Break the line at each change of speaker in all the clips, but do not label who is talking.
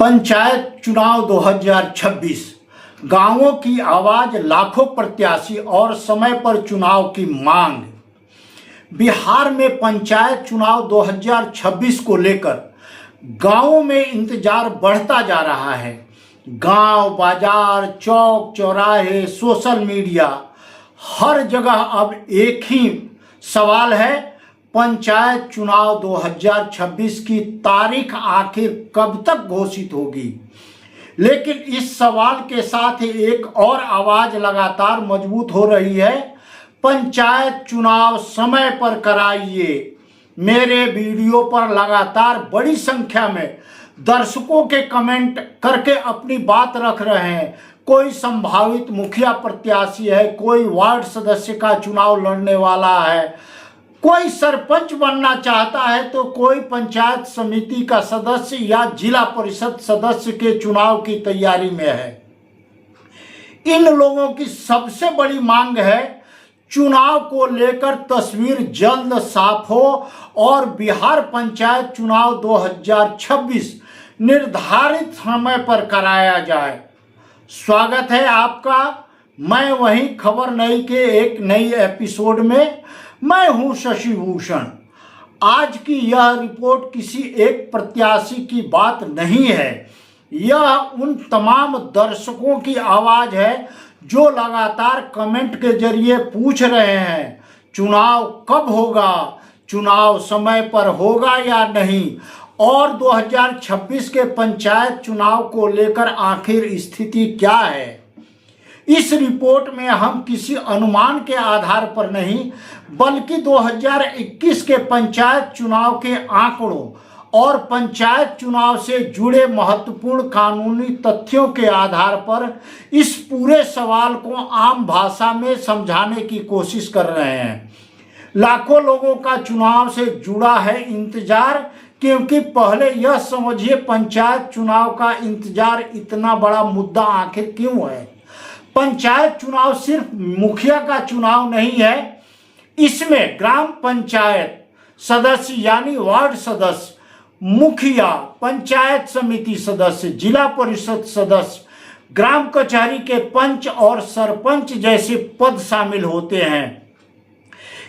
पंचायत चुनाव 2026 गांवों की आवाज, लाखों प्रत्याशी और समय पर चुनाव की मांग। बिहार में पंचायत चुनाव 2026 को लेकर गांवों में इंतजार बढ़ता जा रहा है। गांव, बाजार, चौक चौराहे, सोशल मीडिया, हर जगह अब एक ही सवाल है, पंचायत चुनाव 2026 की तारीख आखिर कब तक घोषित होगी। लेकिन इस सवाल के साथ ही एक और आवाज लगातार मजबूत हो रही है, पंचायत चुनाव समय पर कराइए। मेरे वीडियो पर लगातार बड़ी संख्या में दर्शकों के कमेंट करके अपनी बात रख रहे हैं। कोई संभावित मुखिया प्रत्याशी है, कोई वार्ड सदस्य का चुनाव लड़ने वाला है, कोई सरपंच बनना चाहता है, तो कोई पंचायत समिति का सदस्य या जिला परिषद सदस्य के चुनाव की तैयारी में है। इन लोगों की सबसे बड़ी मांग है, चुनाव को लेकर तस्वीर जल्द साफ हो और बिहार पंचायत चुनाव 2026 निर्धारित समय पर कराया जाए। स्वागत है आपका, मैं वही खबर नई के एक नई एपिसोड में। मैं हूं शशि भूषण। आज की यह रिपोर्ट किसी एक प्रत्याशी की बात नहीं है, यह उन तमाम दर्शकों की आवाज है जो लगातार कमेंट के जरिए पूछ रहे हैं, चुनाव कब होगा, चुनाव समय पर होगा या नहीं, और 2026 के पंचायत चुनाव को लेकर आखिर स्थिति क्या है। इस रिपोर्ट में हम किसी अनुमान के आधार पर नहीं, बल्कि 2021 के पंचायत चुनाव के आंकड़ों और पंचायत चुनाव से जुड़े महत्वपूर्ण कानूनी तथ्यों के आधार पर इस पूरे सवाल को आम भाषा में समझाने की कोशिश कर रहे हैं। लाखों लोगों का चुनाव से जुड़ा है इंतजार, क्योंकि पहले यह समझिए, पंचायत चुनाव का इंतजार इतना बड़ा मुद्दा आखिर क्यों है। पंचायत चुनाव सिर्फ मुखिया का चुनाव नहीं है, इसमें ग्राम पंचायत सदस्य यानी वार्ड सदस्य, मुखिया, पंचायत समिति सदस्य, जिला परिषद सदस्य, ग्राम कचहरी के पंच और सरपंच जैसे पद शामिल होते हैं।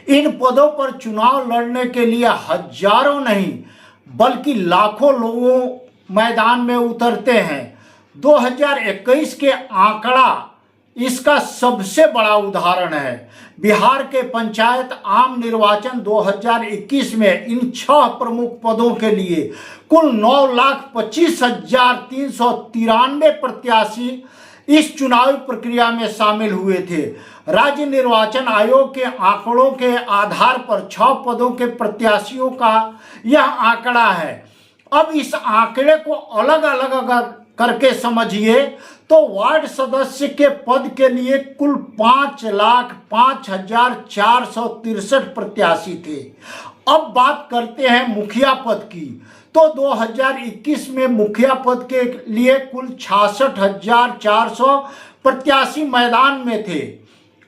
इन पदों पर चुनाव लड़ने के लिए हजारों नहीं बल्कि लाखों लोगों मैदान में उतरते हैं। 2021 के आंकड़ा इसका सबसे बड़ा उदाहरण है। बिहार के पंचायत आम निर्वाचन 2021 में इन 6 प्रमुख पदों के लिए कुल 9,25,393 प्रत्याशी इस चुनावी प्रक्रिया में शामिल हुए थे। राज्य निर्वाचन आयोग के आंकड़ों के आधार पर 6 पदों के प्रत्याशियों का यह आंकड़ा है। अब इस आंकड़े को अलग अलग अगर करके समझिए तो वार्ड सदस्य के पद के लिए कुल 5,05,463 प्रत्याशी थे। अब बात करते हैं मुखिया पद की, तो 2021 में मुखिया पद के लिए कुल 66,400 प्रत्याशी मैदान में थे।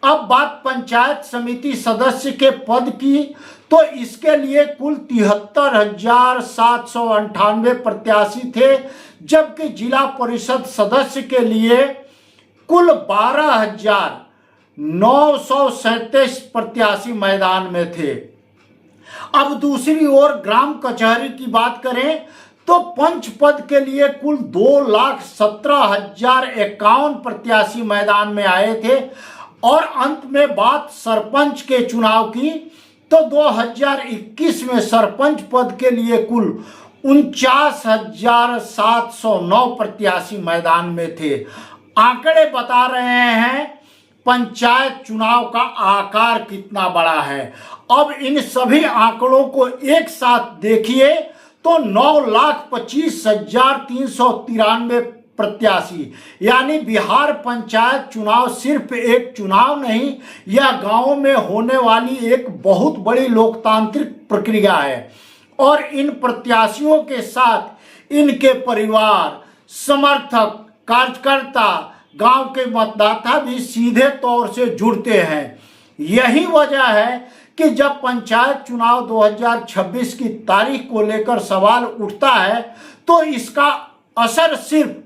अब बात पंचायत समिति सदस्य के पद की, तो इसके लिए कुल 73,798 प्रत्याशी थे, जबकि जिला परिषद सदस्य के लिए कुल 12,937 प्रत्याशी मैदान में थे। अब दूसरी ओर ग्राम कचहरी की बात करें तो पंच पद के लिए कुल 2,17,051 प्रत्याशी मैदान में आए थे। और अंत में बात सरपंच के चुनाव की, तो 2021 में सरपंच पद के लिए कुल 49,709 प्रत्याशी मैदान में थे। आंकड़े बता रहे हैं पंचायत चुनाव का आकार कितना बड़ा है। अब इन सभी आंकड़ों को एक साथ देखिए तो 9,25,393 प्रत्याशी, यानी बिहार पंचायत चुनाव सिर्फ एक चुनाव नहीं, यह गांवों में होने वाली एक बहुत बड़ी लोकतांत्रिक प्रक्रिया है। और इन प्रत्याशियों के साथ इनके परिवार, समर्थक, कार्यकर्ता, गांव के मतदाता भी सीधे तौर से जुड़ते हैं। यही वजह है कि जब पंचायत चुनाव 2026 की तारीख को लेकर सवाल उठता है तो इसका असर सिर्फ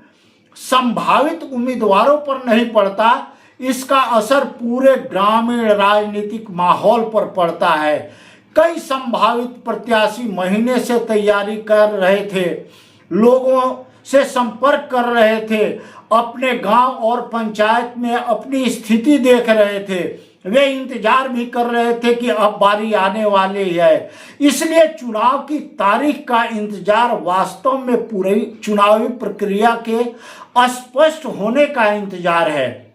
संभावित उम्मीदवारों पर नहीं पड़ता, इसका असर पूरे ग्रामीण राजनीतिक माहौल पर पड़ता है। कई संभावित प्रत्याशी महीने से तैयारी कर रहे थे, लोगों से संपर्क कर रहे थे, अपने गांव और पंचायत में अपनी स्थिति देख रहे थे, वे इंतजार भी कर रहे थे कि अब बारी आने वाली है। इसलिए चुनाव की तारीख का इंतजार वास्तव में पूरी चुनावी प्रक्रिया के स्पष्ट होने का इंतजार है।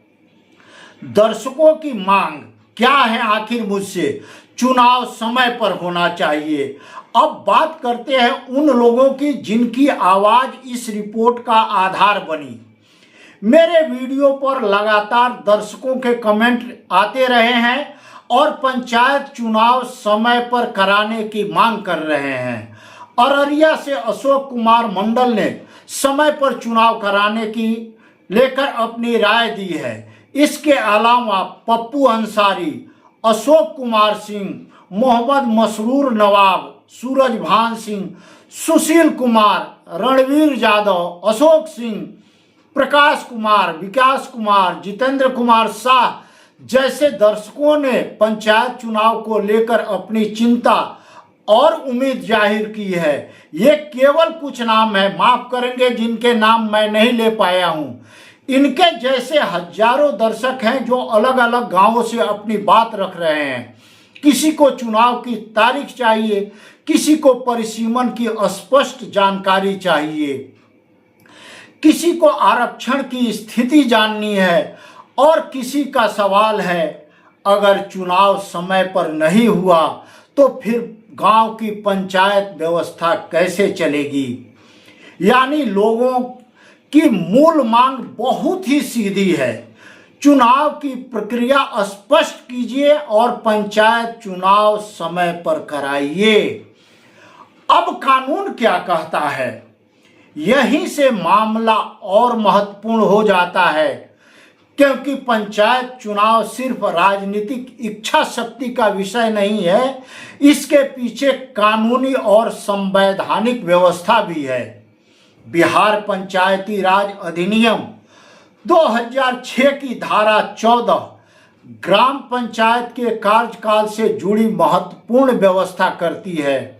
दर्शकों की मांग क्या है आखिर मुझसे? चुनाव समय पर होना चाहिए। अब बात करते हैं उन लोगों की जिनकी आवाज इस रिपोर्ट का आधार बनी। मेरे वीडियो पर लगातार दर्शकों के कमेंट आते रहे हैं और पंचायत चुनाव समय पर कराने की मांग कर रहे हैं। अररिया से अशोक कुमार मंडल ने समय पर चुनाव कराने की लेकर अपनी राय दी है। इसके अलावा पप्पू अंसारी, अशोक कुमार सिंह, मोहम्मद मसरूर नवाब, सूरजभान सिंह, सुशील कुमार, रणवीर यादव, अशोक सिंह, प्रकाश कुमार, विकास कुमार, जितेंद्र कुमार शाह जैसे दर्शकों ने पंचायत चुनाव को लेकर अपनी चिंता और उम्मीद जाहिर की है। ये केवल कुछ नाम है, माफ करेंगे जिनके नाम मैं नहीं ले पाया हूं। इनके जैसे हजारों दर्शक हैं जो अलग अलग गांवों से अपनी बात रख रहे हैं। किसी को चुनाव की तारीख चाहिए, किसी को परिसीमन की स्पष्ट जानकारी चाहिए, किसी को आरक्षण की स्थिति जाननी है और किसी का सवाल है अगर चुनाव समय पर नहीं हुआ तो फिर गांव की पंचायत व्यवस्था कैसे चलेगी। यानी लोगों की मूल मांग बहुत ही सीधी है, चुनाव की प्रक्रिया स्पष्ट कीजिए और पंचायत चुनाव समय पर कराइए। अब कानून क्या कहता है, यहीं से मामला और महत्वपूर्ण हो जाता है, क्योंकि पंचायत चुनाव सिर्फ राजनीतिक इच्छा शक्ति का विषय नहीं है, इसके पीछे कानूनी और संवैधानिक व्यवस्था भी है। बिहार पंचायती राज अधिनियम 2006 की धारा 14 ग्राम पंचायत के कार्यकाल से जुड़ी महत्वपूर्ण व्यवस्था करती है।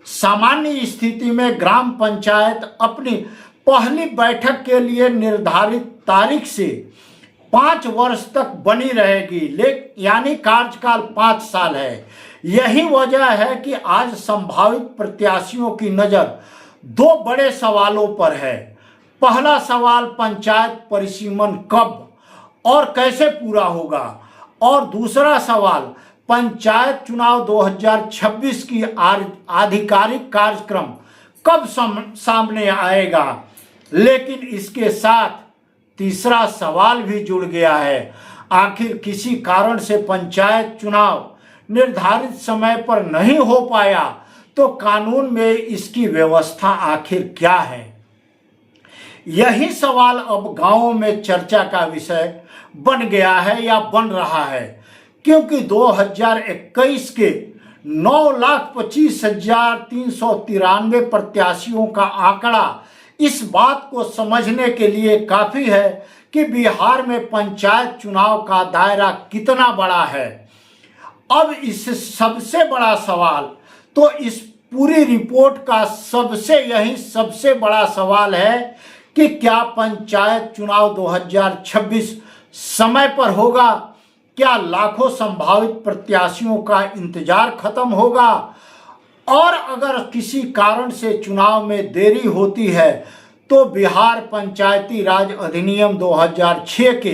सामान्य स्थिति में ग्राम पंचायत अपनी पहली बैठक के लिए निर्धारित तारीख से 5 वर्ष तक बनी रहेगी, यानी कार्यकाल 5 साल है। यही वजह है कि आज संभावित प्रत्याशियों की नज़र 2 बड़े सवालों पर है। पहला सवाल पंचायत परिसीमन कब और कैसे पूरा होगा, और दूसरा सवाल पंचायत चुनाव 2026 की आधिकारिक कार्यक्रम कब सामने आएगा। लेकिन इसके साथ तीसरा सवाल भी जुड़ गया है, आखिर किसी कारण से पंचायत चुनाव निर्धारित समय पर नहीं हो पाया तो कानून में इसकी व्यवस्था आखिर क्या है। यही सवाल अब गांवों में चर्चा का विषय बन गया है या बन रहा है, क्योंकि 2021 के 9,25,393 प्रत्याशियों का आंकड़ा इस बात को समझने के लिए काफ़ी है कि बिहार में पंचायत चुनाव का दायरा कितना बड़ा है। अब इस सबसे बड़ा सवाल तो इस पूरी रिपोर्ट का सबसे बड़ा सवाल है कि क्या पंचायत चुनाव 2026 समय पर होगा, क्या लाखों संभावित प्रत्याशियों का इंतजार खत्म होगा, और अगर किसी कारण से चुनाव में देरी होती है तो बिहार पंचायती राज अधिनियम 2006 के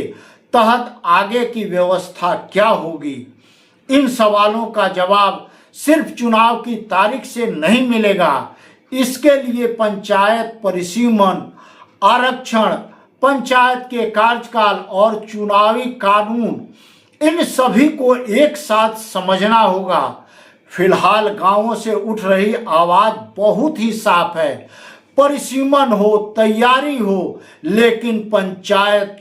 तहत आगे की व्यवस्था क्या होगी। इन सवालों का जवाब सिर्फ चुनाव की तारीख से नहीं मिलेगा, इसके लिए पंचायत परिसीमन, आरक्षण, पंचायत के कार्यकाल और चुनावी कानून, इन सभी को एक साथ समझना होगा। फिलहाल गांवों से उठ रही आवाज बहुत ही साफ है, परिसीमन हो, तैयारी हो, लेकिन पंचायत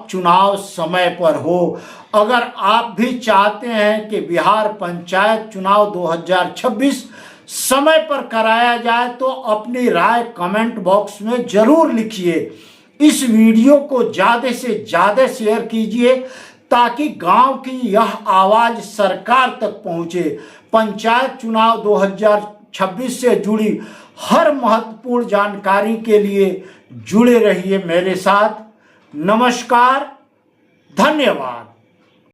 चुनाव समय पर हो। अगर आप भी चाहते हैं कि बिहार पंचायत चुनाव 2026 समय पर कराया जाए तो अपनी राय कमेंट बॉक्स में जरूर लिखिए। इस वीडियो को ज़्यादा से ज़्यादा शेयर कीजिए ताकि गांव की यह आवाज़ सरकार तक पहुंचे। पंचायत चुनाव 2026 से जुड़ी हर महत्वपूर्ण जानकारी के लिए जुड़े रहिए मेरे साथ। नमस्कार, धन्यवाद।